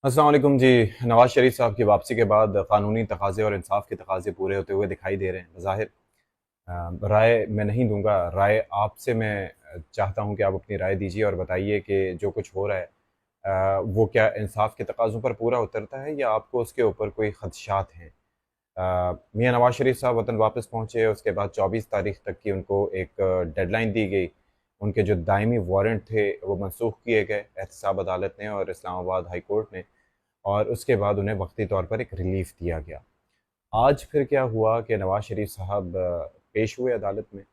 अस्सलाम वालेकुम जी। नवाज़ शरीफ साहब की वापसी के बाद कानूनी तकाज़े और इंसाफ के तकाज़े पूरे होते हुए दिखाई दे रहे हैं बज़ाहिर। राय मैं नहीं दूंगा, राय आपसे मैं चाहता हूं कि आप अपनी राय दीजिए और बताइए कि जो कुछ हो रहा है वो क्या इंसाफ के तकाज़ों पर पूरा उतरता है या आपको उसके ऊपर कोई खदशात हैं। मियां नवाज़ शरीफ साहब वतन वापस पहुंचे, उसके बाद 24 तारीख तक की उनको एक डेडलाइन दी गई। उनके जो दायमी वारंट थे वो मनसूख किए गए एहतसाब अदालत ने और इस्लामाबाद हाई कोर्ट ने, और उसके बाद उन्हें वक्ती तौर पर एक रिलीफ दिया गया। आज फिर क्या हुआ कि नवाज़ शरीफ साहब पेश हुए अदालत में,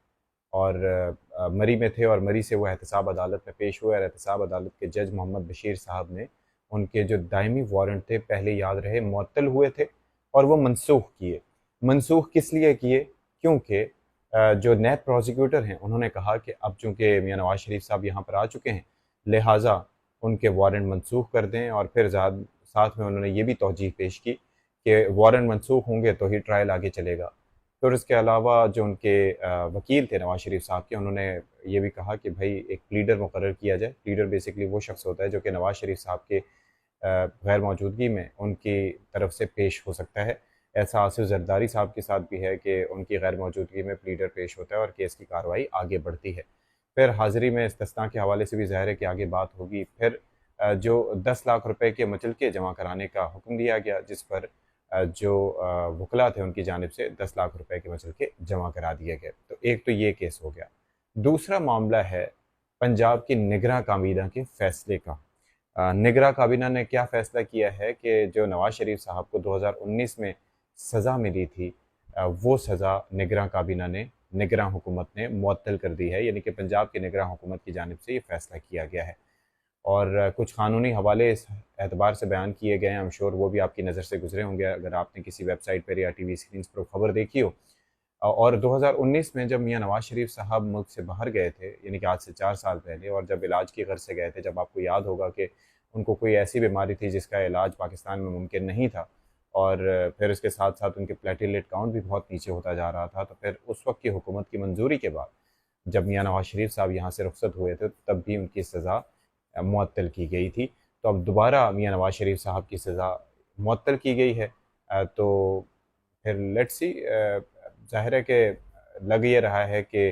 और मरी में थे और मरी से वो एहतसाब अदालत में पेश हुए, और एहतसाब अदालत के जज मोहम्मद बशीर साहब ने उनके जो दायमी वारंट थे, पहले याद रहे मुअत्तल हुए थे और वो मनसूख किए। मनसूख किस लिए किए? क्योंकि जो नैब प्रोसिक्यूटर हैं उन्होंने कहा कि अब चूँकि मियां नवाज़ शरीफ साहब यहाँ पर आ चुके हैं, लिहाजा उनके वारंट मनसूख कर दें। और फिर साथ में उन्होंने ये भी तौजीह पेश की कि वारंट मनसूख होंगे तो ही ट्रायल आगे चलेगा। फिर उसके अलावा जो उनके वकील थे नवाज़ शरीफ साहब के, उन्होंने ये भी कहा कि भाई एक प्लीडर मुकर्रर किया जाए। प्लीडर बेसिकली वो शख्स होता है जो कि नवाज़ शरीफ साहब के गैर मौजूदगी में उनकी तरफ से पेश हो सकता है। ऐसा आसिफ जरदारी साहब के साथ भी है कि उनकी गैर मौजूदगी में प्लीडर पेश होता है और केस की कार्रवाई आगे बढ़ती है। फिर हाज़िरी में इस्तिस्ना के हवाले से भी ज़ाहिर है कि आगे बात होगी। फिर जो 10 लाख रुपए के मुचलके जमा कराने का हुक्म दिया गया, जिस पर जो वकला थे उनकी जानिब से 10 लाख रुपए के मुचलके जमा करा दिए गए। तो एक तो ये केस हो गया। दूसरा मामला है पंजाब की निगरां काबीना के फैसले का। निगरां काबीना ने क्या फ़ैसला किया है कि जो नवाज़ शरीफ साहब को 2019 में सज़ा मिली थी, वो सज़ा निगरां काबीना ने, निगरां हुकूमत ने मुअत्तल कर दी है। यानी कि पंजाब की निगरां हुकूमत की जानिब से ये फ़ैसला किया गया है। और कुछ कानूनी हवाले इस एतबार से बयान किए गए हैं, आई एम श्योर वो भी आपकी नज़र से गुजरे होंगे अगर आपने किसी वेबसाइट पर या टीवी स्क्रीन पर खबर देखी हो। और 2019 में जब मियां नवाज़ शरीफ साहब मुल्क से बाहर गए थे, यानी कि आज से 4 साल पहले, और जब इलाज की गर्ज से गए थे, जब आपको याद होगा कि उनको कोई ऐसी बीमारी थी जिसका इलाज पाकिस्तान में मुमकिन नहीं था, और फिर उसके साथ साथ उनके प्लेटलेट काउंट भी बहुत नीचे होता जा रहा था। तो फिर उस वक्त की हुकूमत की मंजूरी के बाद जब मियां नवाज़ शरीफ साहब यहाँ से रुखसत हुए थे, तब भी उनकी सज़ा मुअत्तल की गई थी। तो अब दोबारा मियां नवाज़ शरीफ साहब की सज़ा मुअत्तल की गई है। तो फिर लेट्स सी, ज़ाहिर है कि लग ये रहा है कि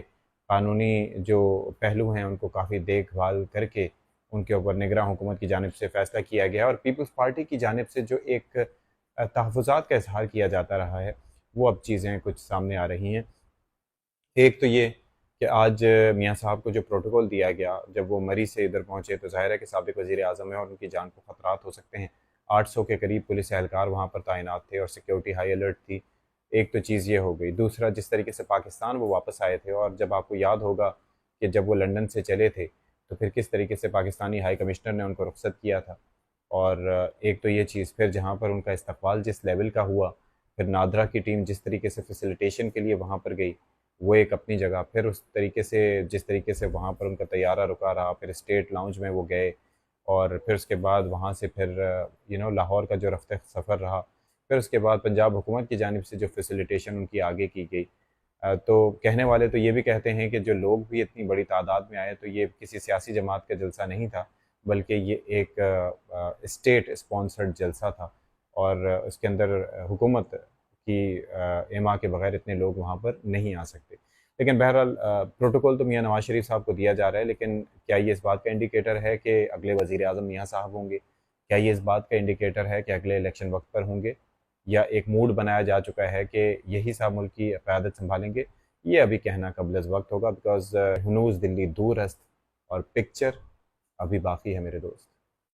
कानूनी जो पहलू हैं उनको काफ़ी देखभाल करके उनके ऊपर निगरां हुकूमत की जानिब से फ़ैसला किया गया, और पीपल्स पार्टी की जानिब से जो एक तहफ़्फ़ुज़ात का इज़हार किया जाता रहा है, वो अब चीज़ें कुछ सामने आ रही हैं। एक तो ये कि आज मियाँ साहब को जो प्रोटोकॉल दिया गया, जब वो मरी से इधर पहुँचे, तो ज़ाहिर है कि साबिक़ वज़ीर-ए-आज़म है और उनकी जान को ख़तरात हो सकते हैं। 800 के करीब पुलिस एहलकार वहाँ पर तैनात थे और सिक्योरिटी हाई अलर्ट थी। एक तो चीज़ ये हो गई। दूसरा, जिस तरीके से पाकिस्तान वो वापस आए थे, और जब आपको याद होगा कि जब वो लंदन से चले थे, तो फिर किस तरीके से पाकिस्तानी हाई कमिश्नर ने उनको रुख़सत किया था। और एक तो ये चीज़, फिर जहाँ पर उनका इस्तक़बाल जिस लेवल का हुआ, फिर नादरा की टीम जिस तरीके से फ़ैसिलिटेशन के लिए वहाँ पर गई, वो एक अपनी जगह। फिर उस तरीके से जिस तरीके से वहाँ पर उनका तैयारा रुका रहा, फिर स्टेट लाउंज में वो गए, और फिर उसके बाद वहाँ से फिर लाहौर का जो रफ्ते सफ़र रहा, फिर उसके बाद पंजाब हुकूमत की जानिब से जो फ़ैसिलिटेशन उनकी आगे की गई। तो कहने वाले तो ये भी कहते हैं कि जो लोग भी इतनी बड़ी तादाद में आए, तो ये किसी सियासी जमात का जलसा नहीं था, बल्कि ये एक स्टेट स्पॉन्सर्ड जलसा था, और उसके अंदर हुकूमत की एमा के बगैर इतने लोग वहाँ पर नहीं आ सकते। लेकिन बहरहाल प्रोटोकॉल तो मियां नवाज़ शरीफ साहब को दिया जा रहा है, लेकिन क्या ये इस बात का इंडिकेटर है कि अगले वज़ीर-ए-आज़म मियां साहब होंगे? क्या ये इस बात का इंडिकेटर है कि अगले इलेक्शन वक्त पर होंगे? या एक मूड बनाया जा चुका है कि यही साहब मुल्क की क़यादत संभालेंगे? ये अभी कहना क़ब्ल-अज़-वक़्त होगा, बिकॉज़ हुनूज़ दिल्ली दूर हस्त और पिक्चर अभी बाकी है मेरे दोस्त।